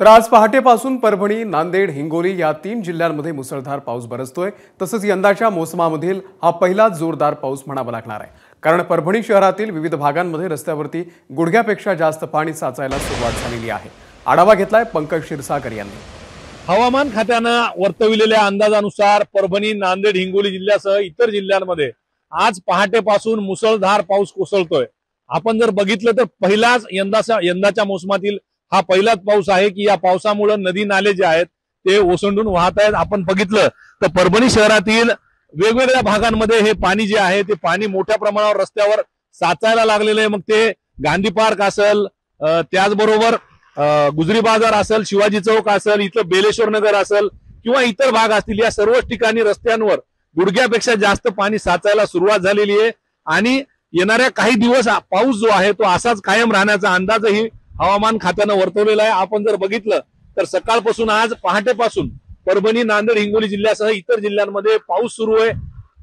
तर आज पहाटेपासून परभणी, नांदेड, हिंगोली या 3 जिल्ह्यांमध्ये मुसळधार पाऊस बरसतोय। तसंच यंदाच्या मोसमामधील हा पहिलाच जोरदार पाऊस म्हणावा लागणार आहे, कारण परभणी शहरातील विविध भागांमध्ये रस्त्यावरती गुडघ्यापेक्षा जास्त पाणी साचायला सुरुवात झालेली आहे। आढावा घेतलाय पंकज क्षीरसागर यांनी। हवामान खात्यानं वर्तविलेल्या अंदाजानुसार परभणी, नांदेड, हिंगोली जिल्ह्यासह इतर जिल्ह्यांमध्ये आज पहाटेपासून मुसळधार पाऊस कोसळतोय। आपण जर बघितलं तर पहिलाच यंदाच्या मोसमातील हा पहिलाच पाऊस आहे की या पावसामुळे नदी नाले जे आहेत ते ओसंडून वाहत आहेत। आपण बघितलं तर परभणी शहरातील वेगवेगळ्या भागांमध्ये हे पाणी जे आहे ते पाणी मोठ्या प्रमाणावर रस्त्यावर साचायला लागलेलं आहे। मग ते गांधी पार्क असेल, त्याचबरोबर गुजरी बाजार असेल, शिवाजी चौक असेल, इथलं बेलेश्वर नगर असेल किंवा इतर भाग असतील, या सर्वच ठिकाणी रस्त्यांवर गुडघ्यापेक्षा जास्त पाणी साचायला सुरुवात झालेली आहे। आणि येणाऱ्या काही दिवस पाऊस जो आहे तो असाच कायम राहण्याचा अंदाजही हवामान खात्यानं वर्तवलेला आहे। आपण जर बघितलं तर सकाळपासून आज पहाटेपासून परभणी, नांदेड, हिंगोली जिल्ह्यासह इतर जिल्ह्यांमध्ये पाऊस सुरू आहे।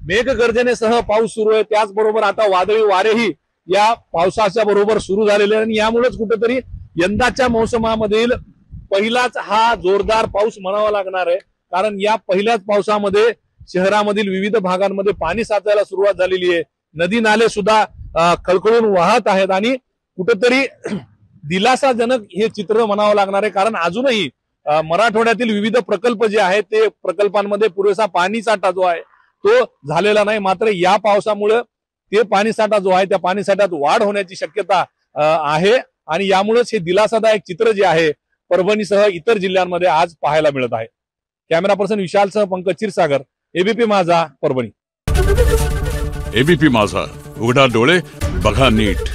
मेघगर्जनेसह पाऊस सुरू आहे। त्याचबरोबर आता वादळी वारेही या पावसाच्या बरोबर सुरू झालेले आहे आणि यामुळेच कुठेतरी यंदाच्या मोसमामधील पहिलाच हा जोरदार पाऊस म्हणावा लागणार आहे, कारण या पहिल्याच पावसामध्ये शहरामधील विविध भागांमध्ये पाणी साचायला सुरुवात झालेली आहे। नदी नाले सुद्धा खळखळून वाहत आहेत आणि कुठेतरी दिलासाजनक हे चित्र म्हणावं लागणार आहे, कारण अजूनही मराठवाड्यातील विविध प्रकल्प जे आहेत ते प्रकल्पांमध्ये पुरेसा पाणी साठा जो आहे तो झालेला नाही। मात्र या पावसामुळे ते पाणी साठा जो आहे त्या पाणी साठ्यात वाढ होण्याची शक्यता आहे आणि यामुळेच हे दिलासादायक चित्र जे आहे परभणीसह इतर जिल्ह्यांमध्ये आज पाहायला मिळत आहे। कॅमेरा पर्सन विशालसह पंकज क्षीरसागर, एबीपी माझा, परभणी। एबीपी माझा, उघडा डोळे बघा नीट।